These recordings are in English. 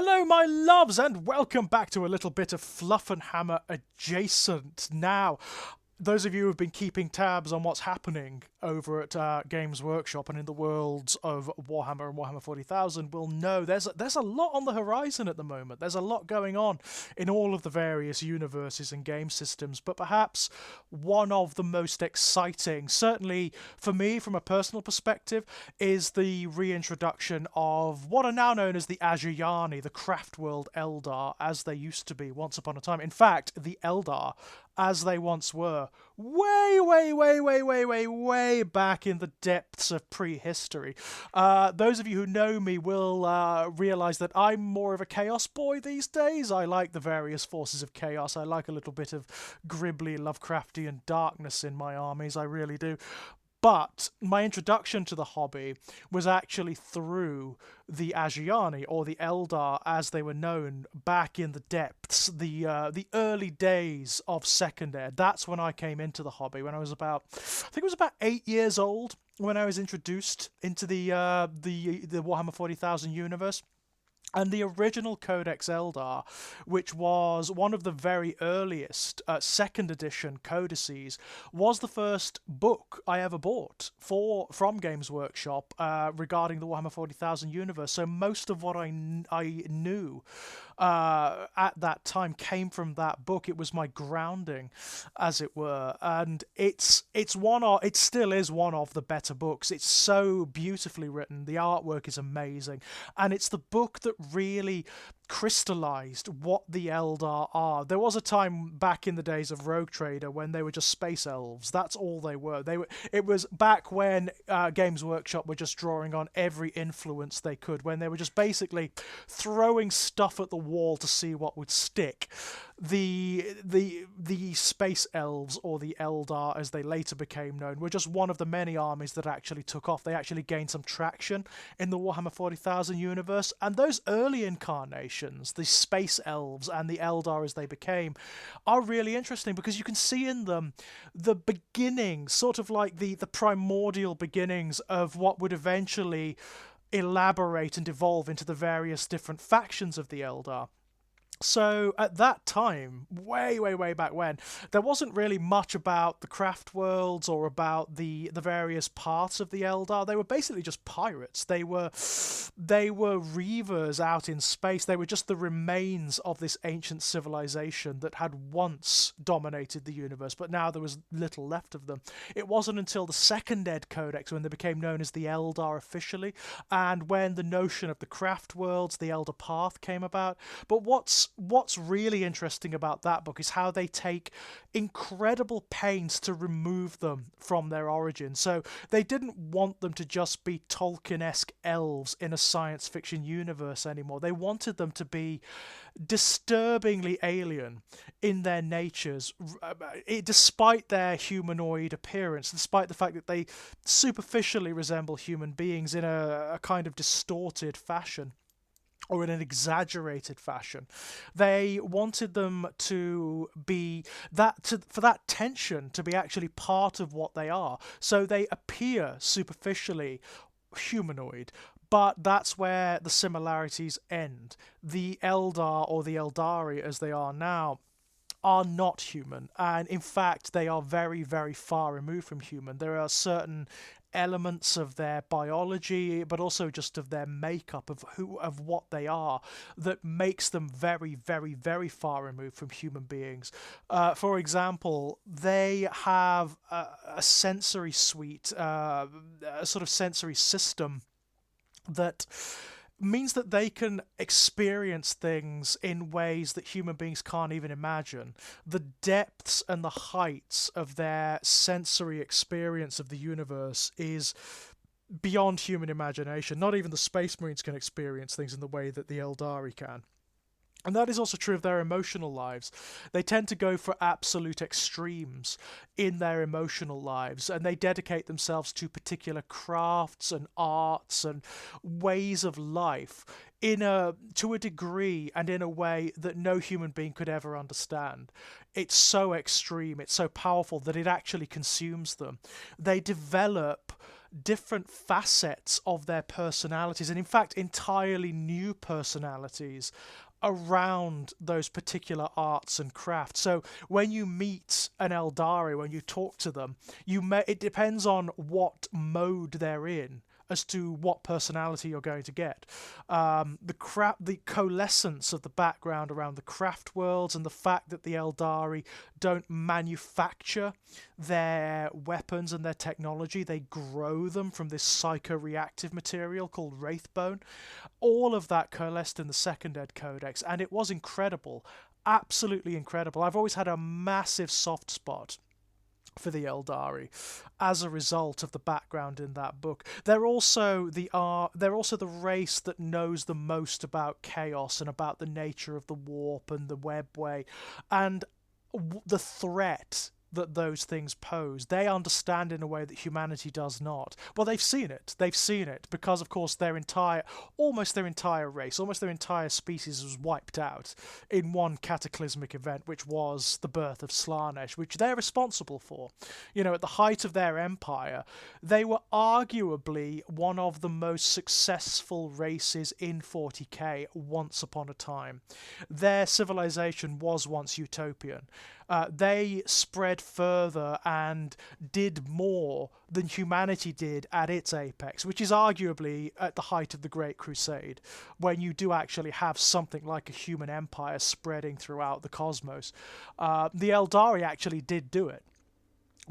Hello, my loves, and welcome back to a little bit of Fluffenhammer adjacent. Now, those of you who have been keeping tabs on what's happening over at Games Workshop and in the worlds of Warhammer and Warhammer 40,000 will know there's a lot on the horizon at the moment. There's a lot going on in all of the various universes and game systems, but perhaps one of the most exciting, certainly for me from a personal perspective, is the reintroduction of what are now known as the Asuryani, the craft world Eldar, as they used to be once upon a time. In fact, the Eldar as they once were, way back in the depths of prehistory. Those of you who know me will realise that I'm more of a chaos boy these days. I like the various forces of chaos. I like a little bit of gribbly Lovecraftian darkness in my armies, I really do. But my introduction to the hobby was actually through the Asuryani, or the Eldar as they were known back in the depths, the early days of Second Ed. That's when I came into the hobby, when I was I think it was about 8 years old, when I was introduced into the Warhammer 40,000 universe. And the original Codex Eldar, which was one of the very earliest second edition codices, was the first book I ever bought from Games Workshop regarding the Warhammer 40,000 universe. So most of what I knew at that time came from that book. It was my grounding, as it were, and it still is one of the better books. It's so beautifully written. The artwork is amazing, and it's the book that really crystallized what the Eldar are. There was a time back in the days of Rogue Trader when they were just space elves. That's all they were. It was back when Games Workshop were just drawing on every influence they could, when they were just basically throwing stuff at the wall to see what would stick. The space elves, or the Eldar as they later became known, were just one of the many armies that actually took off. They actually gained some traction in the Warhammer 40,000 universe, and those early incarnations, the space elves and the Eldar as they became, are really interesting because you can see in them the beginnings, sort of like the primordial beginnings of what would eventually elaborate and evolve into the various different factions of the Eldar. So at that time, way back when, there wasn't really much about the craft worlds or about the various parts of the Eldar. They were basically just pirates. They were reavers out in space. They were just the remains of this ancient civilization that had once dominated the universe, but now there was little left of them. It wasn't until the Second Ed Codex when they became known as the Eldar officially, and when the notion of the craft worlds, the Elder Path, came about. But what's really interesting about that book is how they take incredible pains to remove them from their origin. So they didn't want them to just be Tolkien-esque elves in a science fiction universe anymore. They wanted them to be disturbingly alien in their natures, despite their humanoid appearance, despite the fact that they superficially resemble human beings in a kind of distorted fashion, or in an exaggerated fashion. They wanted them to be for that tension to be actually part of what they are. So they appear superficially humanoid, but that's where the similarities end. The Eldar, or the Eldari as they are now, are not human, and in fact they are very far removed from human. There are certain elements of their biology, but also just of their makeup, of what they are, that makes them very far removed from human beings. For example, they have a sensory suite, a sort of sensory system that means that they can experience things in ways that human beings can't even imagine. The depths and the heights of their sensory experience of the universe is beyond human imagination. Not even the Space Marines can experience things in the way that the Eldari can. And that is also true of their emotional lives. They tend to go for absolute extremes in their emotional lives, and they dedicate themselves to particular crafts and arts and ways of life to a degree and in a way that no human being could ever understand. It's so extreme, it's so powerful that it actually consumes them. They develop different facets of their personalities, and in fact entirely new personalities around those particular arts and crafts. So when you meet an Eldari, when you talk to them, it depends on what mode they're in as to what personality you're going to get. The coalescence of the background around the craft worlds, and the fact that the Eldari don't manufacture their weapons and their technology, they grow them from this psychoreactive material called Wraithbone. All of that coalesced in the Second Ed Codex, and it was incredible, absolutely incredible. I've always had a massive soft spot for the Eldari as a result of the background in that book. They're also the race that knows the most about chaos and about the nature of the warp and the webway and the threat that those things pose. They understand in a way that humanity does not. Well, they've seen it because, of course, almost their entire race, almost their entire species was wiped out in one cataclysmic event, which was the birth of Slaanesh, which they're responsible for. You know, at the height of their empire, they were arguably one of the most successful races in 40k once upon a time. Their civilization was once utopian. They spread further and did more than humanity did at its apex, which is arguably at the height of the Great Crusade, when you do actually have something like a human empire spreading throughout the cosmos. The Eldari actually did do it.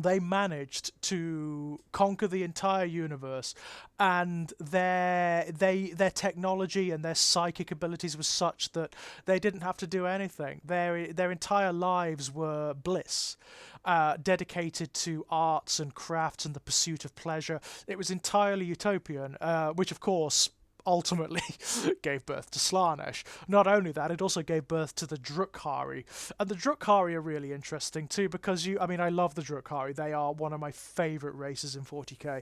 They managed to conquer the entire universe, and their technology and their psychic abilities was such that they didn't have to do anything. Their entire lives were bliss, dedicated to arts and crafts and the pursuit of pleasure. It was entirely utopian, which of course ultimately gave birth to Slaanesh. Not only that, it also gave birth to the Drukhari. And the Drukhari are really interesting too, because I love the Drukhari. They are one of my favourite races in 40k.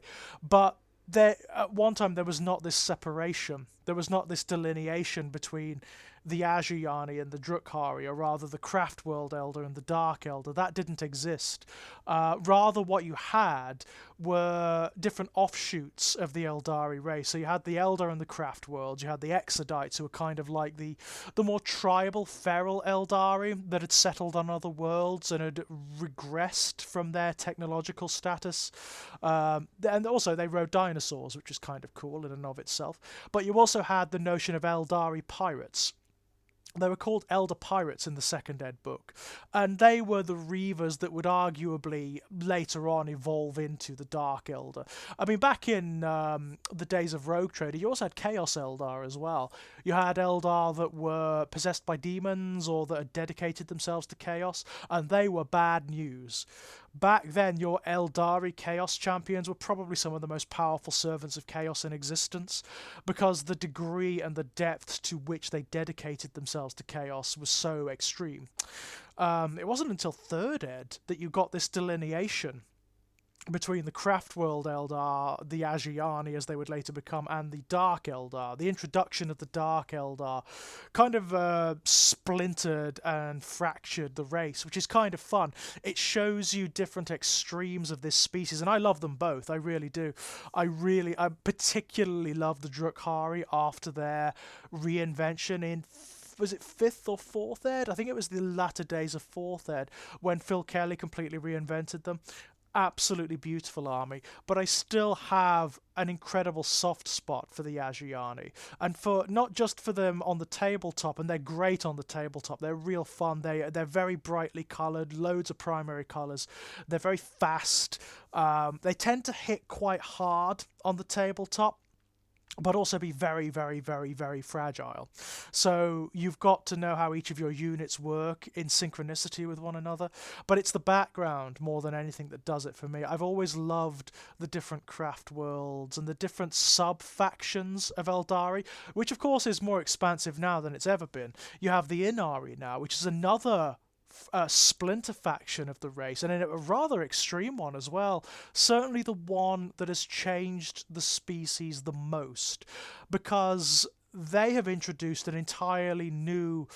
But at one time there was not this separation. There was not this delineation between the Asuryani and the Drukhari, or rather the Craft World Elder and the Dark Eldar. That didn't exist. Rather, what you had were different offshoots of the Eldari race. So you had the Eldar and the Craft World. You had the Exodites, who were kind of like the more tribal, feral Eldari that had settled on other worlds and had regressed from their technological status. And also they rode dinosaurs, which is kind of cool in and of itself. But you also had the notion of Eldari pirates. They were called Elder Pirates in the Second Ed book, and they were the Reavers that would arguably later on evolve into the Dark Eldar. I mean, back in the days of Rogue Trader, you also had Chaos Eldar as well. You had Eldar that were possessed by demons or that had dedicated themselves to chaos, and they were bad news. Back then, your Eldari Chaos Champions were probably some of the most powerful servants of chaos in existence, because the degree and the depth to which they dedicated themselves to chaos was so extreme. It wasn't until Third Ed that you got this delineation between the Craft World Eldar, the Asuryani as they would later become, and the Dark Eldar. The introduction of the Dark Eldar kind of splintered and fractured the race, which is kind of fun. It shows you different extremes of this species, and I love them both. I really do. I particularly love the Drukhari after their reinvention in, was it 5th or 4th Ed? I think it was the latter days of 4th Ed when Phil Kelly completely reinvented them. Absolutely beautiful army, but I still have an incredible soft spot for the Asuryani, and for not just for them on the tabletop, and they're great on the tabletop. They're real fun. They're very brightly coloured, loads of primary colours. They're very fast. They tend to hit quite hard on the tabletop, but also be very, very, very, very fragile. So you've got to know how each of your units work in synchronicity with one another. But it's the background more than anything that does it for me. I've always loved the different craft worlds and the different sub-factions of Eldari, which of course is more expansive now than it's ever been. You have the Inari now, which is another splinter faction of the race, and a rather extreme one as well. Certainly the one that has changed the species the most, because they have introduced an entirely new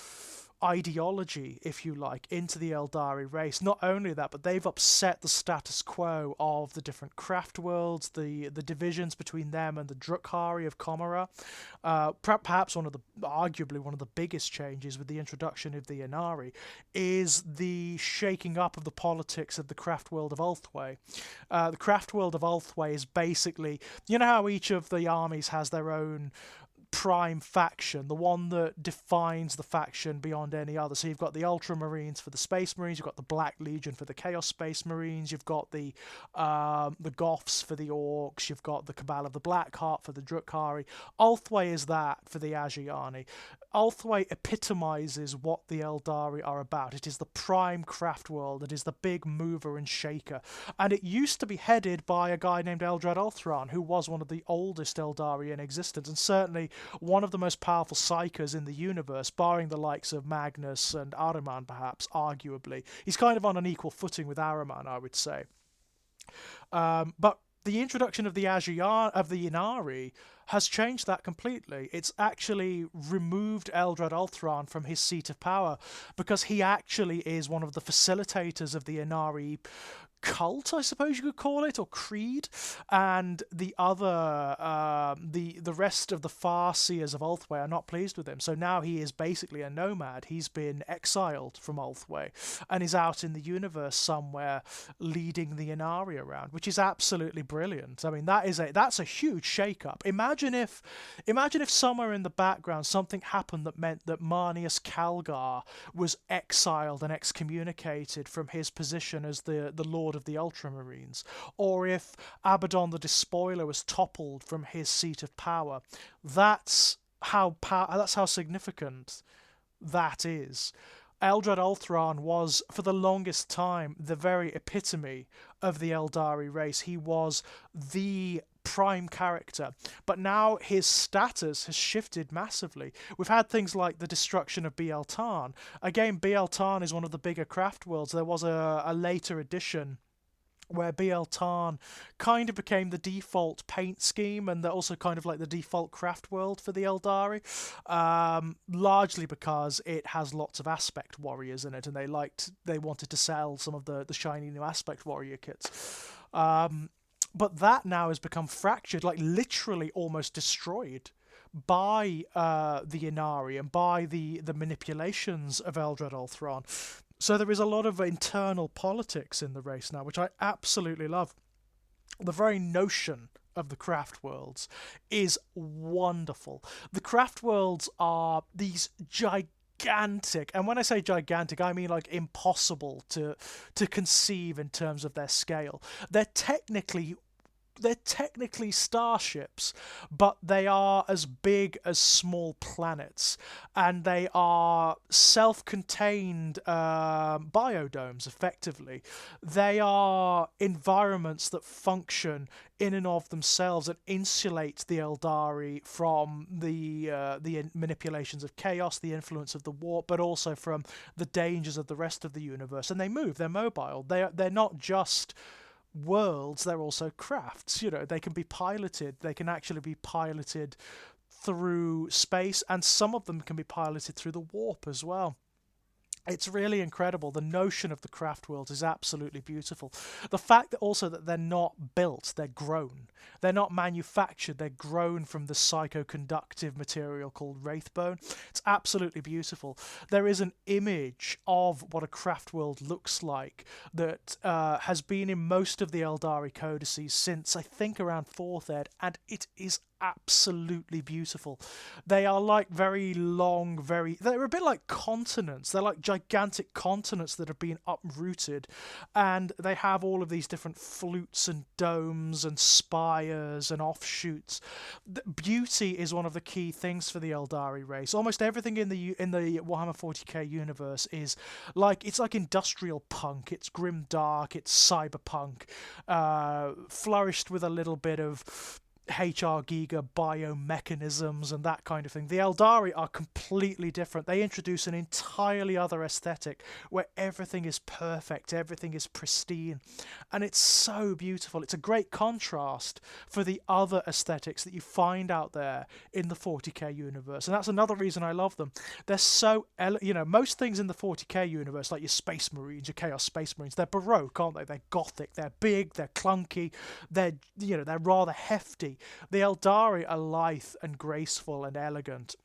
ideology, if you like, into the Eldari race. Not only that, but they've upset the status quo of the different craft worlds, the divisions between them and the Drukhari of Comera. Perhaps arguably one of the biggest changes with the introduction of the Inari is the shaking up of the politics of the craft world of Ulthwé. The craft world of Ulthwé is basically, you know how each of the armies has their own prime faction, the one that defines the faction beyond any other. So you've got the Ultramarines for the Space Marines, you've got the Black Legion for the Chaos Space Marines, you've got the Goths for the Orcs, you've got the Cabal of the Blackheart for the Drukhari. Ulthwé is that for the Asuryani. Ulthwé epitomizes what the Eldari are about. It is the prime craft world. It is the big mover and shaker. And it used to be headed by a guy named Eldrad Ulthran, who was one of the oldest Eldari in existence, and certainly one of the most powerful psychers in the universe, barring the likes of Magnus and Ahriman, perhaps, arguably. He's kind of on an equal footing with Ahriman, I would say. But the introduction of the Inari has changed that completely. It's actually removed Eldrad Ulthran from his seat of power, because he actually is one of the facilitators of the Inari cult, I suppose you could call it, or creed, and the other the rest of the Farseers of Ulthwé are not pleased with him. So now he is basically a nomad. He's been exiled from Ulthwé and is out in the universe somewhere leading the Inari around, which is absolutely brilliant. I mean, that's a huge shake-up. Imagine if somewhere in the background something happened that meant that Marneus Calgar was exiled and excommunicated from his position as the Lord of the Ultramarines, or if Abaddon the Despoiler was toppled from his seat of power. That's how significant that is. Eldrad Ulthran was, for the longest time, the very epitome of the Eldari race. He was the prime character, but now his status has shifted massively. We've had things like the destruction of BL Tarn. Again, BL Tarn is one of the bigger craft worlds. There was a later edition where BL Tarn kind of became the default paint scheme, and also kind of like the default craft world for the Eldari, largely because it has lots of aspect warriors in it, and they wanted to sell some of the shiny new aspect warrior kits. But that now has become fractured, like literally almost destroyed by the Inari and by the manipulations of Eldrad Ulthran. So there is a lot of internal politics in the race now, which I absolutely love. The very notion of the craft worlds is wonderful. The craft worlds are these gigantic, and when I say gigantic, I mean like impossible to conceive in terms of their scale. They're technically starships, but they are as big as small planets, and they are self-contained biodomes, effectively. They are environments that function in and of themselves and insulate the Eldari from the manipulations of chaos, the influence of the warp, but also from the dangers of the rest of the universe. And they move, they're mobile. They're not just worlds, they're also crafts. They can be piloted. They can actually be piloted through space, and some of them can be piloted through the warp as well. It's really incredible. The notion of the craft world is absolutely beautiful. The fact that also that they're not built, they're grown. They're not manufactured, they're grown from the psychoconductive material called Wraithbone. It's absolutely beautiful. There is an image of what a craft world looks like that has been in most of the Eldari codices since, I think, around 4th Ed, and it is absolutely beautiful. They are like very long, they're a bit like continents. They're like gigantic continents that have been uprooted, and they have all of these different flutes and domes and spires and offshoots. The beauty is one of the key things for the Eldari race. Almost everything in the Warhammer 40k universe is like, it's like industrial punk, it's grim dark, it's cyberpunk, flourished with a little bit of HR Giga biomechanisms and that kind of thing. The Eldari are completely different. They introduce an entirely other aesthetic where everything is perfect, everything is pristine, and it's so beautiful. It's a great contrast for the other aesthetics that you find out there in the 40k universe, and that's another reason I love them. They're so, most things in the 40k universe, like your Space Marines, your Chaos Space Marines, they're Baroque, aren't they? They're Gothic, they're big, they're clunky, they're rather hefty. The Eldari are lithe and graceful and elegant.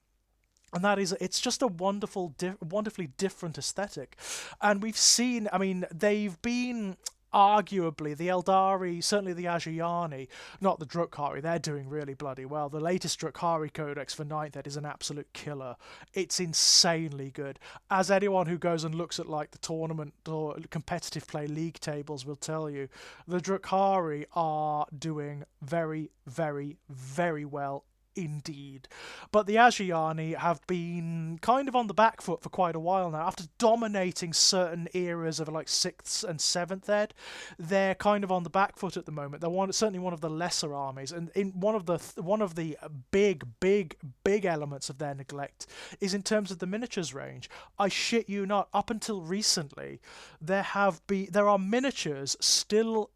And it's just a wonderfully different aesthetic. And we've seen, they've been arguably, the Eldari, certainly the Asuryani, not the Drukhari, they're doing really bloody well. The latest Drukhari Codex for 9th Ed is an absolute killer. It's insanely good. As anyone who goes and looks at like the tournament or competitive play league tables will tell you, the Drukhari are doing very, very, very well indeed. But the Asuryani have been kind of on the back foot for quite a while now. After dominating certain eras of like 6th and 7th Ed, they're kind of on the back foot at the moment. They're certainly one of the lesser armies, and in one of the big elements of their neglect is in terms of the miniatures range. I shit you not, up until recently, there are miniatures still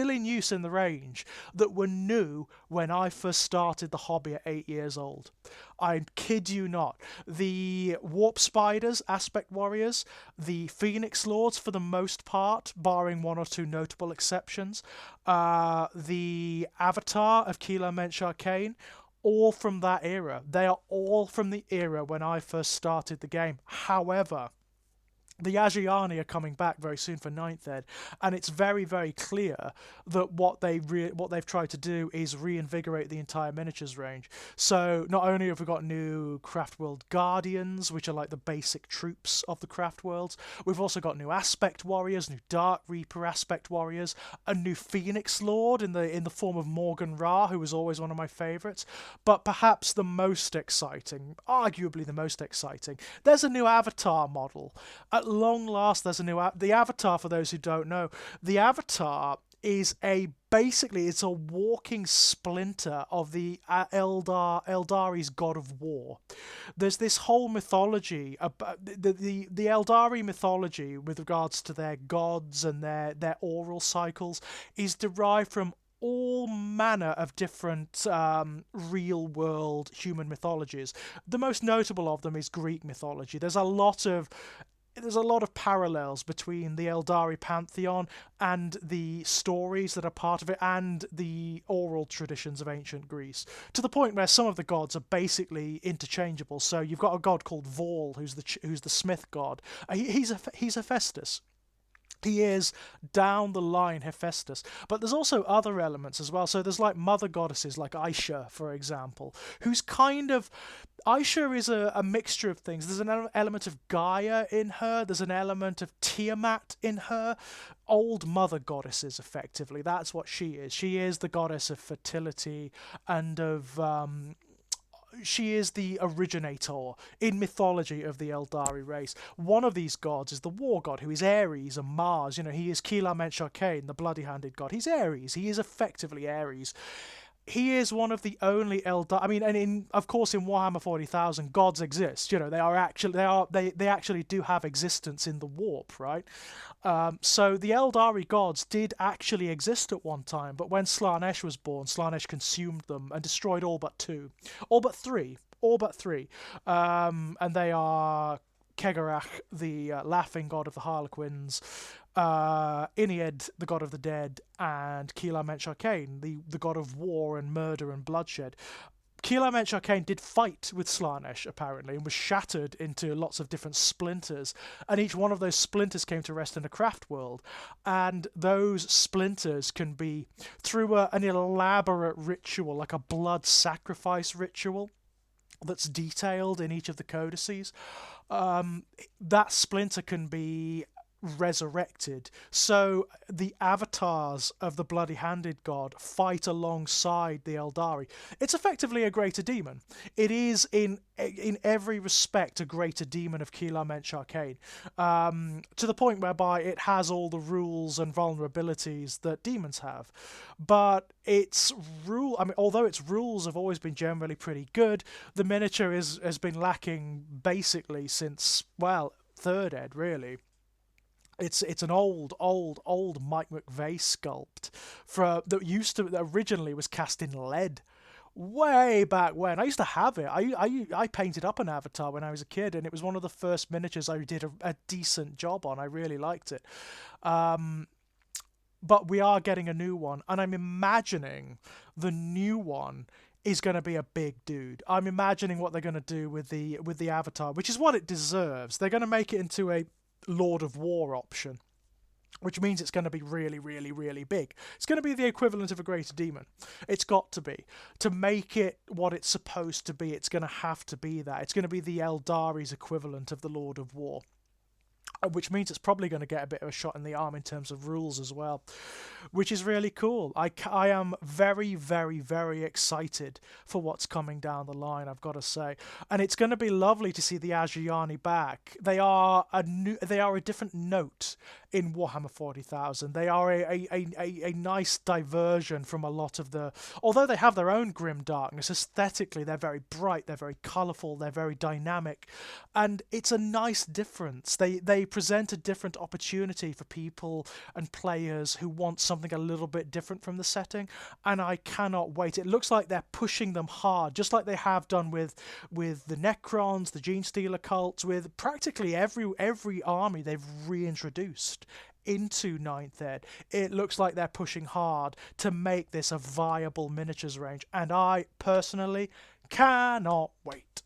in use in the range that were new when I first started the hobby at 8 years old. I kid you not. The Warp Spiders, Aspect Warriors, the Phoenix Lords for the most part, barring one or two notable exceptions, the Avatar of Keelah Mensch Arcane, all from that era. They are all from the era when I first started the game. However, the Asuryani are coming back very soon for 9th Ed, and it's very, very clear that what they've tried to do is reinvigorate the entire miniatures range. So not only have we got new Craft World Guardians, which are like the basic troops of the Craft Worlds, we've also got new Aspect Warriors, new Dark Reaper Aspect Warriors, a new Phoenix Lord in the form of Morgan Ra, who was always one of my favourites. But perhaps the most exciting, arguably the most exciting, there's a new Avatar model. At long last, there's the Avatar, for those who don't know, the Avatar is basically it's a walking splinter of the Eldari's god of war. There's this whole mythology about the Eldari mythology with regards to their gods and their oral cycles is derived from all manner of different real-world human mythologies. The most notable of them is Greek mythology. There's a lot of parallels between the Eldari pantheon and the stories that are part of it and the oral traditions of ancient Greece, to the point where some of the gods are basically interchangeable. So you've got a god called Vol, who's the smith god. He's Hephaestus. He is down the line Hephaestus. But there's also other elements as well. So there's like mother goddesses like Aisha, for example, who's kind of... Aisha is a mixture of things. There's an element of Gaia in her. There's an element of Tiamat in her. Old mother goddesses, effectively. That's what she is. She is the goddess of fertility and of... she is the originator in mythology of the Eldari race. One of these gods is the war god, who is Ares and Mars. He is Keelah Mensch Arcane, the bloody-handed god. He's Ares. He is effectively Ares. He is one of the only Eldar. Of course, in Warhammer 40,000, gods exist. They actually do have existence in the warp, right? So the Eldari gods did actually exist at one time, but when Slaanesh was born, Slaanesh consumed them and destroyed all but three. And they are Kegarach, the laughing god of the Harlequins, Inied, the god of the dead, and Keelah Mensch Arcane, the god of war and murder and bloodshed. Keelah Mensch Arcane did fight with Slaanesh, apparently, and was shattered into lots of different splinters, and each one of those splinters came to rest in a craft world, and those splinters can be, through an elaborate ritual, like a blood sacrifice ritual, that's detailed in each of the codices, that splinter can be resurrected. So the avatars of the bloody-handed god fight alongside the Eldari. It's effectively a greater demon. It is in every respect a greater demon of Keelar Mensch Arcane, to the point whereby it has all the rules and vulnerabilities that demons have. But although its rules have always been generally pretty good, the miniature has been lacking basically since, well, 3rd ed, really. It's an old Mike McVeigh sculpt that originally was cast in lead way back when. I used to have it. I painted up an avatar when I was a kid, and it was one of the first miniatures I did a decent job on. I really liked it. But we are getting a new one, and I'm imagining the new one is going to be a big dude. I'm imagining what they're going to do with the avatar, which is what it deserves. They're going to make it into a Lord of War option, which means it's going to be really, really, really big. It's going to be the equivalent of a greater demon. It's got to be. To make it what it's supposed to be, it's going to have to be that. It's going to be the Eldari's equivalent of the Lord of War, which means it's probably going to get a bit of a shot in the arm in terms of rules as well, which is really cool. I am very, very, very excited for what's coming down the line, I've got to say. And it's going to be lovely to see the Asuryani back. They are a different note in Warhammer 40,000. They are a nice diversion from a lot of the... Although they have their own grim darkness, aesthetically they're very bright, they're very colourful, they're very dynamic, and it's a nice difference. They present a different opportunity for people and players who want something a little bit different from the setting, and I cannot wait. It looks like they're pushing them hard, just like they have done with the Necrons, the Genestealer cults, with practically every army they've reintroduced into 9th Ed. It looks like they're pushing hard to make this a viable miniatures range, and I personally cannot wait.